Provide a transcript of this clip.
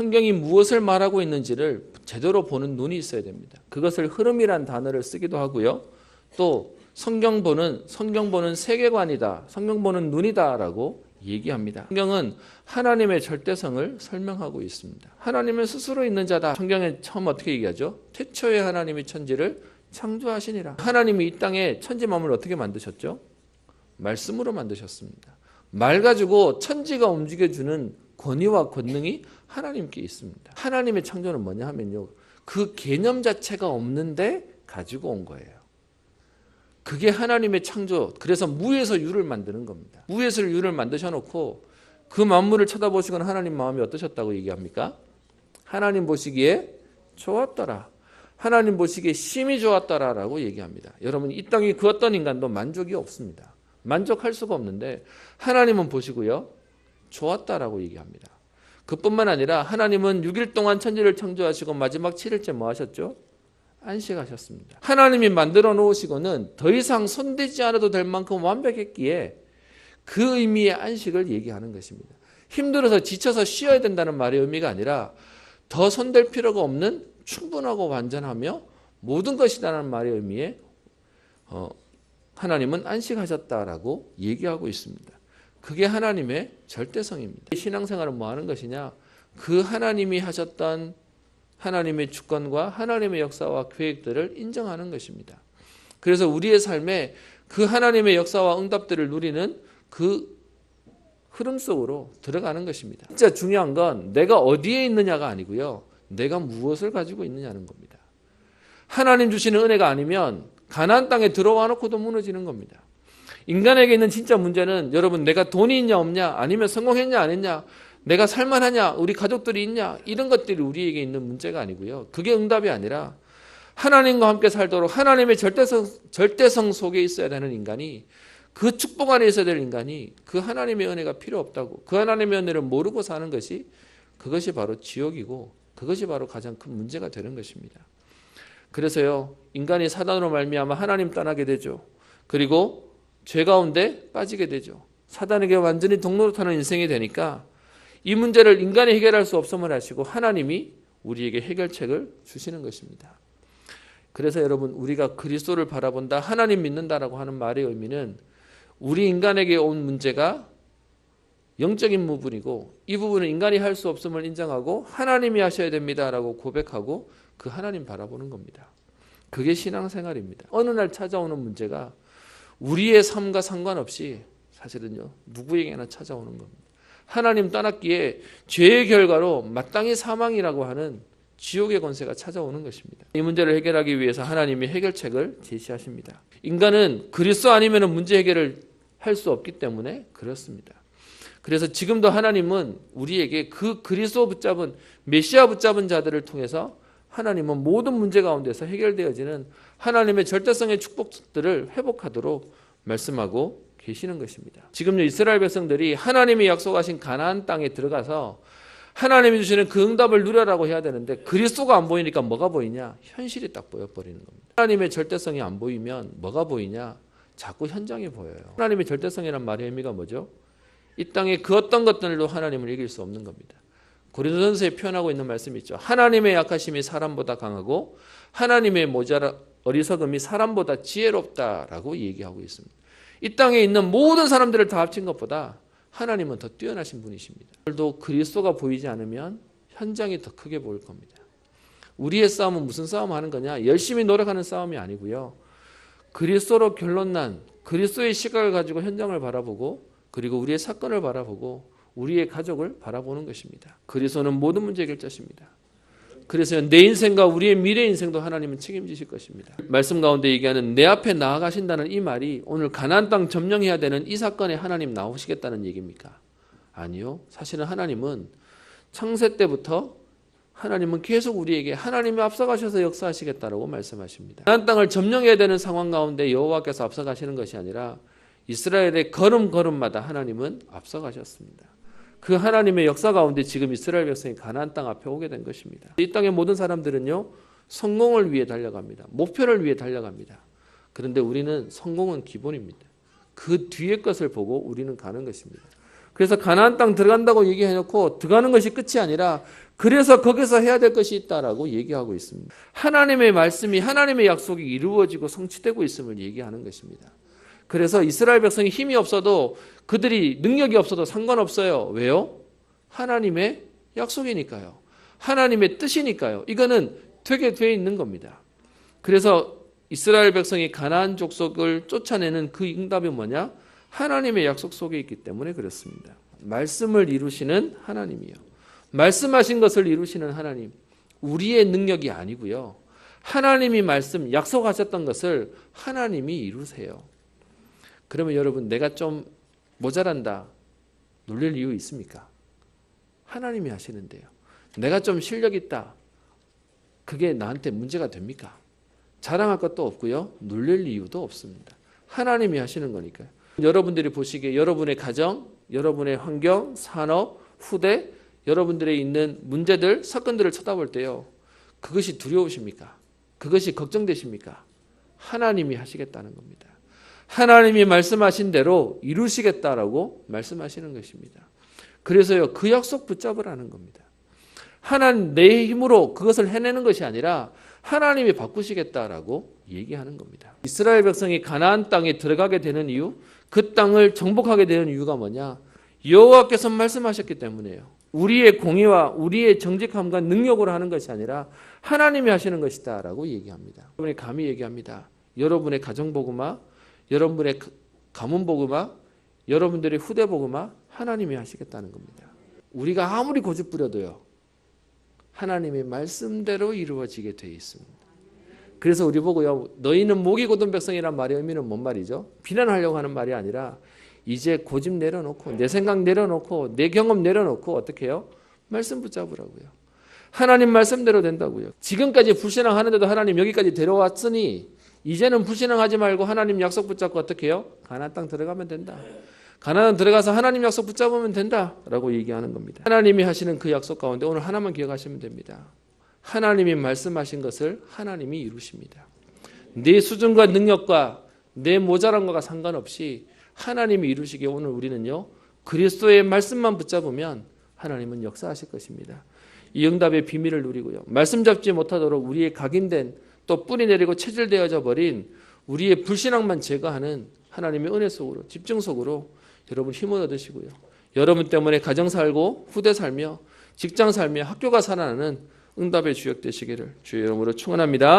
성경이 무엇을 말하고 있는지를 제대로 보는 눈이 있어야 됩니다. 그것을 흐름이란 단어를 쓰기도 하고요. 또 성경 보는 세계관이다. 성경 보는 눈이다라고 얘기합니다. 성경은 하나님의 절대성을 설명하고 있습니다. 하나님은 스스로 있는 자다. 성경에 처음 어떻게 얘기하죠? 태초에 하나님이 천지를 창조하시니라. 하나님이 이 땅에 천지 만물을 어떻게 만드셨죠? 말씀으로 만드셨습니다. 말 가지고 천지가 움직여주는 권위와 권능이 하나님께 있습니다. 하나님의 창조는 뭐냐 하면요, 그 개념 자체가 없는데 가지고 온 거예요. 그게 하나님의 창조. 그래서 무에서 유를 만드는 겁니다. 무에서 유를 만드셔놓고 그 만물을 쳐다보시건 하나님 마음이 어떠셨다고 얘기합니까? 하나님 보시기에 좋았더라. 하나님 보시기에 심히 좋았더라라고 얘기합니다. 여러분, 이 땅에 그 어떤 인간도 만족이 없습니다. 만족할 수가 없는데 하나님은 보시고요, 좋았다라고 얘기합니다. 그뿐만 아니라 하나님은 6일 동안 천지를 창조하시고 마지막 7일째 뭐 하셨죠? 안식하셨습니다. 하나님이 만들어 놓으시고는 더 이상 손대지 않아도 될 만큼 완벽했기에 그 의미의 안식을 얘기하는 것입니다. 힘들어서 지쳐서 쉬어야 된다는 말의 의미가 아니라 더 손댈 필요가 없는 충분하고 완전하며 모든 것이라는 말의 의미에 하나님은 안식하셨다라고 얘기하고 있습니다. 그게 하나님의 절대성입니다. 신앙생활은 뭐 하는 것이냐? 그 하나님이 하셨던 하나님의 주권과 하나님의 역사와 계획들을 인정하는 것입니다. 그래서 우리의 삶에 그 하나님의 역사와 응답들을 누리는 그 흐름 속으로 들어가는 것입니다. 진짜 중요한 건 내가 어디에 있느냐가 아니고요, 내가 무엇을 가지고 있느냐는 겁니다. 하나님 주시는 은혜가 아니면 가나안 땅에 들어와 놓고도 무너지는 겁니다. 인간에게 있는 진짜 문제는 여러분, 내가 돈이 있냐 없냐, 아니면 성공했냐 안 했냐, 내가 살만하냐, 우리 가족들이 있냐, 이런 것들이 우리에게 있는 문제가 아니고요, 그게 응답이 아니라 하나님과 함께 살도록 하나님의 절대성 속에 있어야 되는 인간이, 그 축복 안에 있어야 될 인간이 그 하나님의 은혜가 필요 없다고, 그 하나님의 은혜를 모르고 사는 것이, 그것이 바로 지옥이고 그것이 바로 가장 큰 문제가 되는 것입니다. 그래서요, 인간이 사단으로 말미암아 하나님 떠나게 되죠. 그리고 죄 가운데 빠지게 되죠. 사단에게 완전히 동노릇하는 인생이 되니까 이 문제를 인간이 해결할 수 없음을 아시고 하나님이 우리에게 해결책을 주시는 것입니다. 그래서 여러분, 우리가 그리스도를 바라본다, 하나님 믿는다라고 하는 말의 의미는 우리 인간에게 온 문제가 영적인 부분이고 이 부분은 인간이 할 수 없음을 인정하고 하나님이 하셔야 됩니다라고 고백하고 그 하나님 바라보는 겁니다. 그게 신앙생활입니다. 어느 날 찾아오는 문제가 우리의 삶과 상관없이 사실은요, 누구에게나 찾아오는 겁니다. 하나님 떠났기에 죄의 결과로 마땅히 사망이라고 하는 지옥의 권세가 찾아오는 것입니다. 이 문제를 해결하기 위해서 하나님이 해결책을 제시하십니다. 인간은 그리스도 아니면 문제 해결을 할 수 없기 때문에 그렇습니다. 그래서 지금도 하나님은 우리에게 그 그리스도 붙잡은, 메시아 붙잡은 자들을 통해서 하나님은 모든 문제 가운데서 해결되어지는 하나님의 절대성의 축복들을 회복하도록 말씀하고 계시는 것입니다. 지금요, 이스라엘 백성들이 하나님이 약속하신 가나안 땅에 들어가서 하나님이 주시는 그 응답을 누려라고 해야 되는데 그리스도가 안 보이니까 뭐가 보이냐? 현실이 딱 보여버리는 겁니다. 하나님의 절대성이 안 보이면 뭐가 보이냐? 자꾸 현장이 보여요. 하나님의 절대성이란 말의 의미가 뭐죠? 이 땅에 그 어떤 것들로 하나님을 이길 수 없는 겁니다. 고린도전서에 표현하고 있는 말씀이 있죠. 하나님의 약하심이 사람보다 강하고 하나님의 어리석음이 사람보다 지혜롭다라고 얘기하고 있습니다. 이 땅에 있는 모든 사람들을 다 합친 것보다 하나님은 더 뛰어나신 분이십니다. 오늘도 그리스도가 보이지 않으면 현장이 더 크게 보일 겁니다. 우리의 싸움은 무슨 싸움 하는 거냐? 열심히 노력하는 싸움이 아니고요, 그리스도로 결론난 그리스도의 시각을 가지고 현장을 바라보고 그리고 우리의 사건을 바라보고 우리의 가족을 바라보는 것입니다. 그리스도는 모든 문제 해결자십니다. 그래서 내 인생과 우리의 미래 인생도 하나님은 책임지실 것입니다. 말씀 가운데 얘기하는 내 앞에 나아가신다는 이 말이 오늘 가나안 땅 점령해야 되는 이 사건에 하나님 나오시겠다는 얘기입니까? 아니요. 사실은 하나님은 창세 때부터 하나님은 계속 우리에게 하나님이 앞서가셔서 역사하시겠다라고 말씀하십니다. 가나안 땅을 점령해야 되는 상황 가운데 여호와께서 앞서가시는 것이 아니라 이스라엘의 걸음걸음마다 하나님은 앞서가셨습니다. 그 하나님의 역사 가운데 지금 이스라엘 백성이 가나안 땅 앞에 오게 된 것입니다. 이 땅의 모든 사람들은요, 성공을 위해 달려갑니다. 목표를 위해 달려갑니다. 그런데 우리는 성공은 기본입니다. 그 뒤의 것을 보고 우리는 가는 것입니다. 그래서 가나안 땅 들어간다고 얘기해놓고 들어가는 것이 끝이 아니라 그래서 거기서 해야 될 것이 있다라고 얘기하고 있습니다. 하나님의 말씀이 하나님의 약속이 이루어지고 성취되고 있음을 얘기하는 것입니다. 그래서 이스라엘 백성이 힘이 없어도 그들이 능력이 없어도 상관없어요. 왜요? 하나님의 약속이니까요. 하나님의 뜻이니까요. 이거는 되게 돼 있는 겁니다. 그래서 이스라엘 백성이 가나안 족속을 쫓아내는 그 응답이 뭐냐? 하나님의 약속 속에 있기 때문에 그렇습니다. 말씀을 이루시는 하나님이요. 말씀하신 것을 이루시는 하나님. 우리의 능력이 아니고요. 하나님이 말씀, 약속하셨던 것을 하나님이 이루세요. 그러면 여러분 내가 좀 모자란다. 놀릴 이유 있습니까? 하나님이 하시는데요. 내가 좀 실력 있다. 그게 나한테 문제가 됩니까? 자랑할 것도 없고요. 놀릴 이유도 없습니다. 하나님이 하시는 거니까요. 여러분들이 보시기에 여러분의 가정, 여러분의 환경, 산업, 후대, 여러분들의 있는 문제들, 사건들을 쳐다볼 때요. 그것이 두려우십니까? 그것이 걱정되십니까? 하나님이 하시겠다는 겁니다. 하나님이 말씀하신 대로 이루시겠다라고 말씀하시는 것입니다. 그래서요, 그 약속 붙잡으라는 겁니다. 하나님 내 힘으로 그것을 해내는 것이 아니라 하나님이 바꾸시겠다라고 얘기하는 겁니다. 이스라엘 백성이 가나안 땅에 들어가게 되는 이유, 그 땅을 정복하게 되는 이유가 뭐냐? 여호와께서 말씀하셨기 때문이에요. 우리의 공의와 우리의 정직함과 능력으로 하는 것이 아니라 하나님이 하시는 것이다라고 얘기합니다. 여러분이 감히 얘기합니다. 여러분의 가정 복음화, 여러분의 가문 복음화, 여러분들의 후대 복음화 하나님이 하시겠다는 겁니다. 우리가 아무리 고집부려도요. 하나님의 말씀대로 이루어지게 되어 있습니다. 그래서 우리 보고요. 너희는 목이 곧은 백성이란 말의 의미는 뭔 말이죠? 비난하려고 하는 말이 아니라 이제 고집 내려놓고 내 생각 내려놓고 내 경험 내려놓고 어떻게 해요? 말씀 붙잡으라고요. 하나님 말씀대로 된다고요. 지금까지 불신앙하는데도 하나님 여기까지 데려왔으니 이제는 불신앙하지 말고 하나님 약속 붙잡고 어떻게 해요? 가나안 땅 들어가면 된다. 가나안 들어가서 하나님 약속 붙잡으면 된다라고 얘기하는 겁니다. 하나님이 하시는 그 약속 가운데 오늘 하나만 기억하시면 됩니다. 하나님이 말씀하신 것을 하나님이 이루십니다. 내 수준과 능력과 내 모자람과 상관없이 하나님이 이루시기에 오늘 우리는요. 그리스도의 말씀만 붙잡으면 하나님은 역사하실 것입니다. 이 응답의 비밀을 누리고요. 말씀 잡지 못하도록 우리의 각인된 또 뿌리 내리고 체질되어져 버린 우리의 불신앙만 제거하는 하나님의 은혜 속으로 집중 속으로 여러분 힘을 얻으시고요. 여러분 때문에 가정 살고 후대 살며 직장 살며 학교가 살아나는 응답의 주역 되시기를 주의 이름으로 축원합니다.